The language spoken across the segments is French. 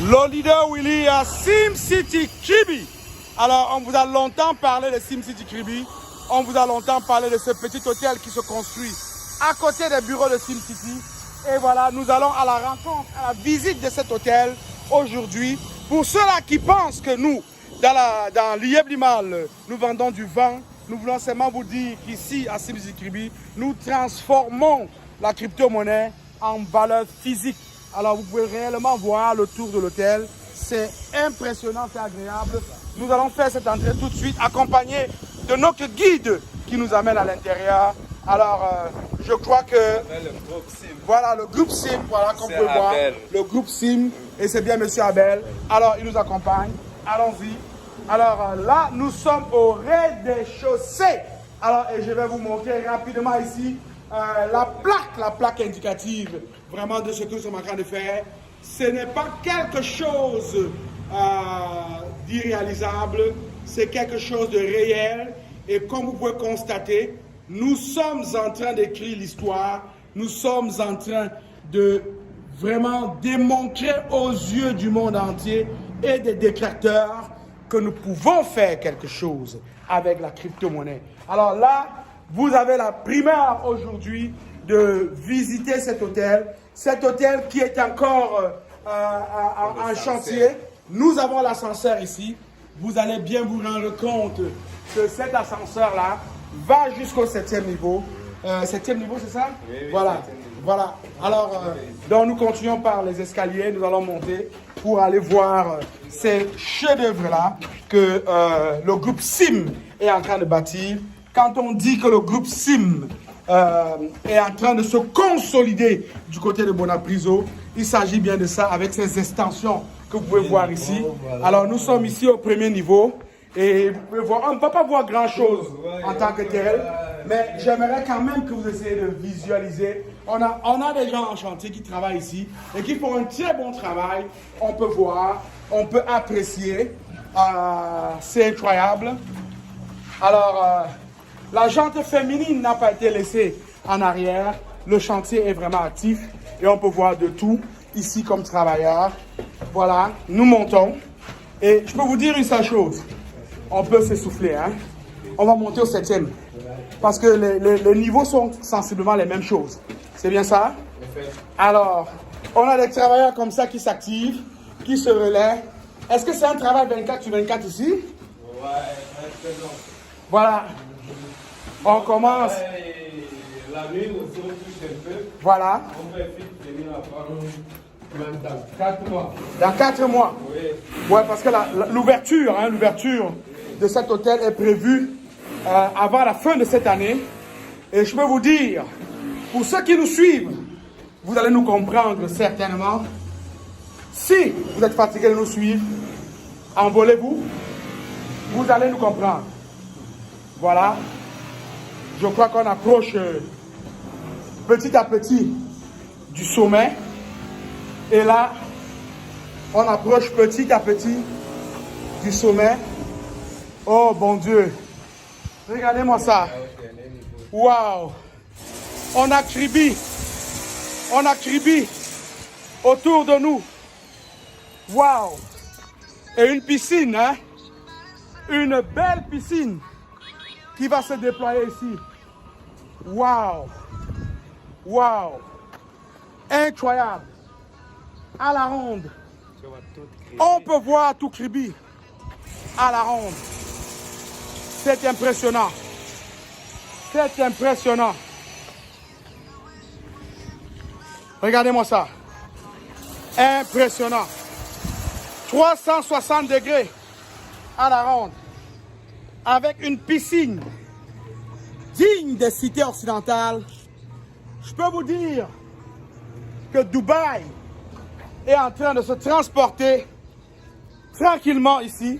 Le leader Willy à SimCity Kribi. Alors, on vous a longtemps parlé de SimCity Kribi. On vous a longtemps parlé de ce petit hôtel qui se construit à côté des bureaux de SimCity. Et voilà, nous allons à la rencontre, à la visite de cet hôtel aujourd'hui. Pour ceux-là qui pensent que nous, dans l'Ieb Limal, nous vendons du vin, nous voulons seulement vous dire qu'ici, à SimCity Kribi, nous transformons la crypto-monnaie en valeur physique. Alors, vous pouvez réellement voir le tour de l'hôtel. C'est impressionnant, c'est agréable. Nous allons faire cette entrée tout de suite, accompagné de notre guide qui nous amène à l'intérieur. Alors, je crois que... Voilà, le groupe Sim, voilà, comme vous pouvez voir. Le groupe Sim, et c'est bien Monsieur Abel. Alors, il nous accompagne. Allons-y. Alors, là, nous sommes au rez-de-chaussée. Alors, et je vais vous montrer rapidement ici la plaque indicative vraiment de ce que nous sommes en train de faire. Ce n'est pas quelque chose d'irréalisable, c'est quelque chose de réel. Et comme vous pouvez constater, nous sommes en train d'écrire l'histoire, nous sommes en train de vraiment démontrer aux yeux du monde entier et des détracteurs que nous pouvons faire quelque chose avec la crypto-monnaie. Alors là, vous avez la primeur aujourd'hui de visiter cet hôtel qui est encore en chantier. Nous avons l'ascenseur ici. Vous allez bien vous rendre compte que cet ascenseur-là va jusqu'au 7e niveau. 7e niveau, c'est ça? Oui, voilà. Voilà. Alors, donc nous continuons par les escaliers. Nous allons monter pour aller voir ces chefs-d'œuvre-là que le groupe Sim est en train de bâtir. Quand on dit que le groupe Sim est en train de se consolider du côté de Bonapriso, il s'agit bien de ça avec ces extensions que vous pouvez voir ici. Alors nous sommes ici au premier niveau et vous pouvez voir, on ne va pas voir grand chose en tant que tel, mais j'aimerais quand même que vous essayez de visualiser. On a des gens en chantier qui travaillent ici et qui font un très bon travail. On peut voir, on peut apprécier. C'est incroyable. Alors, la jante féminine n'a pas été laissée en arrière. Le chantier est vraiment actif et on peut voir de tout ici comme travailleurs. Voilà, nous montons. Et je peux vous dire une seule chose. On peut s'essouffler. Hein? On va monter au 7e. Parce que les niveaux sont sensiblement les mêmes choses. C'est bien ça? Alors, on a des travailleurs comme ça qui s'activent, qui se relaient. Est-ce que c'est un travail 24 sur 24 ici? Ouais, voilà. On commence. La nuit, on se touche un peu. Voilà. On peut finir dans 4 mois. Dans 4 mois? Oui. Ouais, parce que l'ouverture de cet hôtel est prévue avant la fin de cette année. Et je peux vous dire, pour ceux qui nous suivent, vous allez nous comprendre certainement. Si vous êtes fatigué de nous suivre, envolez-vous. Vous allez nous comprendre. Voilà. Je crois qu'on approche petit à petit du sommet. Et là, on approche petit à petit du sommet. Oh, bon Dieu. Regardez-moi ça. Waouh. On a Kribi autour de nous. Waouh. Et une piscine, hein. Une belle piscine qui va se déployer ici. Waouh! Waouh! Incroyable! À la ronde. On peut voir tout Kribi à la ronde. C'est impressionnant. C'est impressionnant. Regardez-moi ça. Impressionnant. 360 degrés à la ronde. Avec une piscine digne des cités occidentales. Je peux vous dire que Dubaï est en train de se transporter tranquillement ici.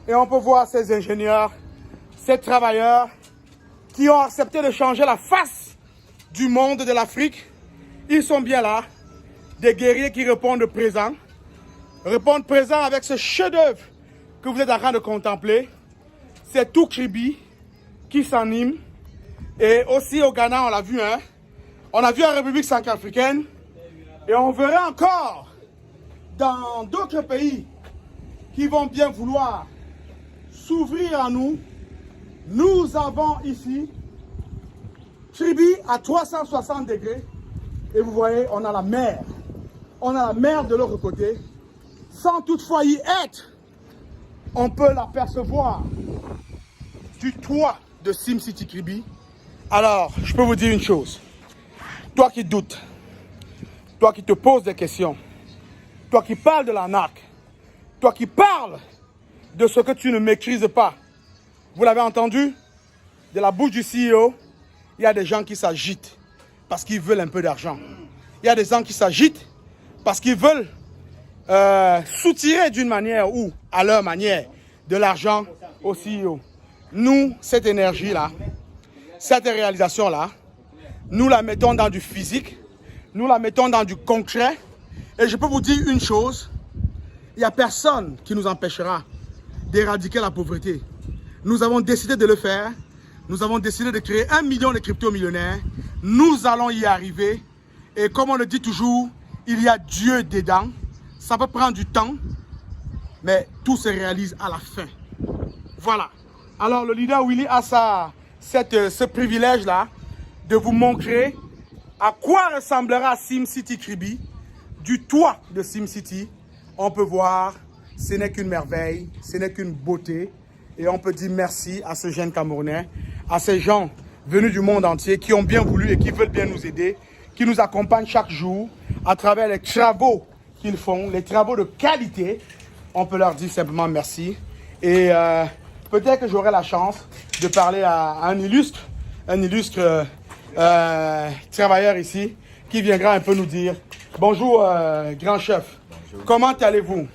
Et on peut voir ces ingénieurs, ces travailleurs qui ont accepté de changer la face du monde de l'Afrique. Ils sont bien là, des guerriers qui répondent présent avec ce chef-d'œuvre que vous êtes en train de contempler. C'est tout Kribi qui s'anime. Et aussi au Ghana, on l'a vu, hein. On a vu en République centrafricaine. Et on verra encore dans d'autres pays qui vont bien vouloir s'ouvrir à nous, nous avons ici Kribi à 360 degrés. Et vous voyez, on a la mer. On a la mer de l'autre côté. Sans toutefois y être, on peut l'apercevoir du toit de SimCity Kribi. Alors, je peux vous dire une chose. Toi qui doutes, toi qui te poses des questions, toi qui parles de l'arnaque, toi qui parles de ce que tu ne maîtrises pas, vous l'avez entendu, de la bouche du CEO, il y a des gens qui s'agitent parce qu'ils veulent un peu d'argent. Il y a des gens qui s'agitent parce qu'ils veulent soutirer d'une manière ou à leur manière de l'argent au CEO. Nous, cette énergie-là, cette réalisation-là, nous la mettons dans du physique, nous la mettons dans du concret. Et je peux vous dire une chose, il n'y a personne qui nous empêchera d'éradiquer la pauvreté. Nous avons décidé de le faire. Nous avons décidé de créer 1 million de crypto-millionnaires. Nous allons y arriver. Et comme on le dit toujours, il y a Dieu dedans. Ça peut prendre du temps, mais tout se réalise à la fin. Voilà. Alors le leader Willy a ce privilège-là de vous montrer à quoi ressemblera SimCity Kribi. Du toit de SimCity, on peut voir, ce n'est qu'une merveille, ce n'est qu'une beauté. Et on peut dire merci à ce jeune Camerounais, à ces gens venus du monde entier qui ont bien voulu et qui veulent bien nous aider, qui nous accompagnent chaque jour à travers les travaux qu'ils font, les travaux de qualité. On peut leur dire simplement merci. Et peut-être que j'aurai la chance de parler à un illustre travailleur ici qui viendra un peu nous dire bonjour grand chef. Bonjour. Comment allez-vous?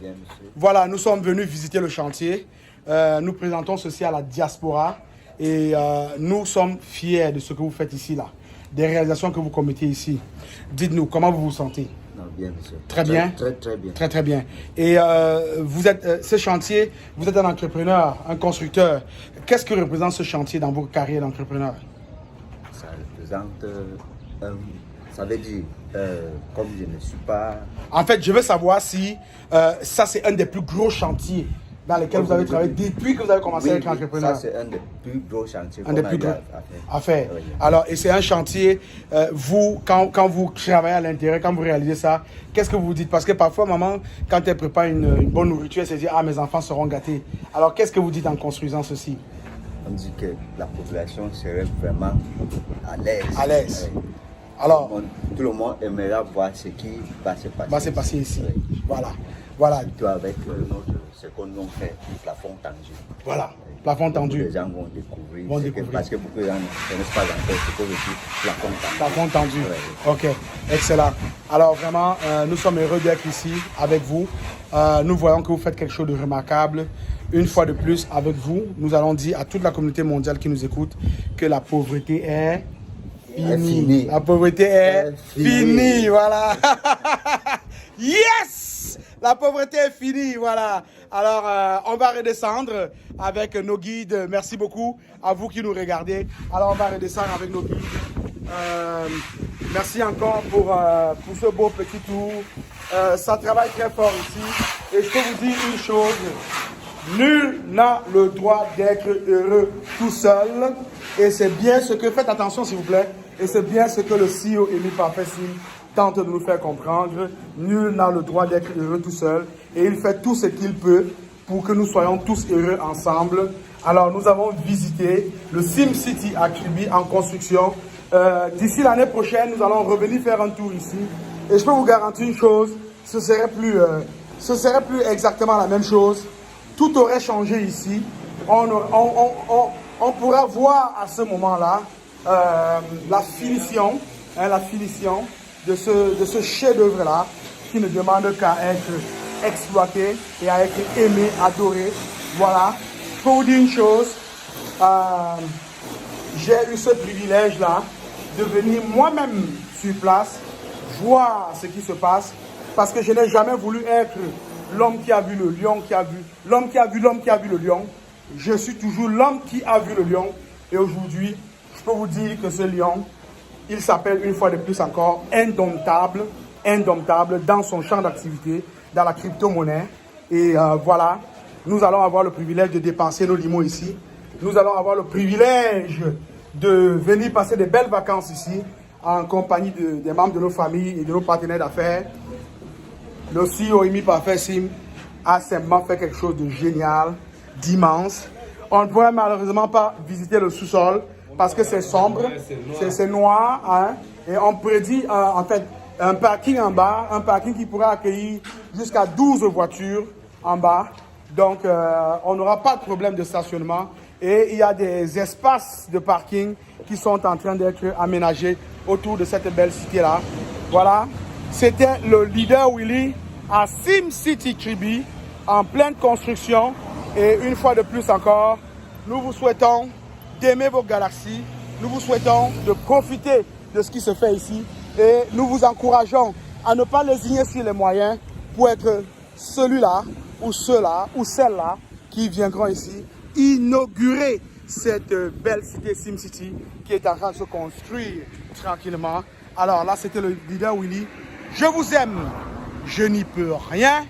Bien, monsieur. Voilà, nous sommes venus visiter le chantier. Nous présentons ceci à la diaspora et nous sommes fiers de ce que vous faites ici, là, des réalisations que vous commettez ici. Dites-nous, comment vous vous sentez? Non, bien, monsieur. Très bien? Très bien. Très bien. Et vous êtes, ce chantier, vous êtes un entrepreneur, un constructeur. Qu'est-ce que représente ce chantier dans vos carrières d'entrepreneur? Ça représente, ça veut dire, comme je ne suis pas... En fait, je veux savoir si ça, c'est un des plus gros chantiers dans lesquels vous avez travaillé depuis que vous avez commencé à être entrepreneur. Ça, c'est un des plus gros chantiers qu'on a à faire. Oui. Alors, et c'est un chantier, vous, quand vous travaillez à l'intérieur, quand vous réalisez ça, qu'est-ce que vous vous dites? Parce que parfois, maman, quand elle prépare une bonne nourriture, elle se dit, ah, mes enfants seront gâtés. Alors, qu'est-ce que vous dites en construisant ceci? On dit que la population serait vraiment à l'aise. À l'aise. Oui. Alors, tout le monde aimerait voir ce qui va se passer. Ici. Oui. Voilà. Surtout avec ce qu'on nous fait, plafond tendu. Voilà, plafond tendu. Les gens vont découvrir. Parce que beaucoup de gens ne connaissent pas encore ce qu'on veut dire plafond tendu. Plafond tendu. Oui. Ok, excellent. Alors vraiment, nous sommes heureux d'être ici avec vous. Nous voyons que vous faites quelque chose de remarquable. Une fois de plus, avec vous, nous allons dire à toute la communauté mondiale qui nous écoute que la pauvreté est finie. La pauvreté est finie. Voilà. Yes! La pauvreté est finie, voilà. Alors, on va redescendre avec nos guides. Merci beaucoup à vous qui nous regardez. Alors, on va redescendre avec nos guides. Merci encore pour ce beau petit tour. Ça travaille très fort ici. Et je peux vous dire une chose. Nul n'a le droit d'être heureux tout seul. Et c'est bien ce que... Faites attention, s'il vous plaît. Et c'est bien ce que le CEO Émile Parfait-Sim tente de nous faire comprendre. Nul n'a le droit d'être heureux tout seul. Et il fait tout ce qu'il peut pour que nous soyons tous heureux ensemble. Alors, nous avons visité le SimCity à Kribi en construction. D'ici l'année prochaine, nous allons revenir faire un tour ici. Et je peux vous garantir une chose, ce serait plus exactement la même chose. Tout aurait changé ici. On pourra voir à ce moment-là la finition de ce chef-d'œuvre-là qui ne demande qu'à être exploité et à être aimé, adoré. Voilà. Pour vous dire une chose, j'ai eu ce privilège-là de venir moi-même sur place, voir ce qui se passe, parce que je n'ai jamais voulu être l'homme qui a vu le lion, l'homme qui a vu le lion. Je suis toujours l'homme qui a vu le lion. Et aujourd'hui, je peux vous dire que ce lion, il s'appelle une fois de plus encore indomptable. indomptable dans son champ d'activité, dans la crypto-monnaie. Et voilà, nous allons avoir le privilège de dépenser nos limos ici. Nous allons avoir le privilège de venir passer de belles vacances ici, en compagnie des membres de nos familles et de nos partenaires d'affaires. Le CEO Imi Parfait Sim a simplement fait quelque chose de génial, d'immense. On ne pourrait malheureusement pas visiter le sous-sol parce que c'est sombre, c'est noir. Hein? Et on prédit en fait un parking en bas, un parking qui pourrait accueillir jusqu'à 12 voitures en bas. Donc on n'aura pas de problème de stationnement. Et il y a des espaces de parking qui sont en train d'être aménagés autour de cette belle cité-là. Voilà, c'était le Leader Willy à SimCity Kribi, en pleine construction. Et une fois de plus encore, nous vous souhaitons d'aimer vos galaxies. Nous vous souhaitons de profiter de ce qui se fait ici. Et nous vous encourageons à ne pas lésigner sur les moyens pour être celui-là, ou ceux-là, ou celle-là qui viendront ici inaugurer cette belle cité SimCity qui est en train de se construire tranquillement. Alors là, c'était le Leader Willy. Je vous aime, je n'y peux rien.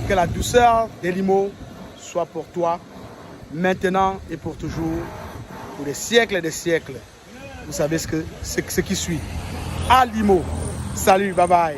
Que la douceur des limos soit pour toi, maintenant et pour toujours, pour des siècles et des siècles. Vous savez ce qui suit. À Limo. Salut, bye bye.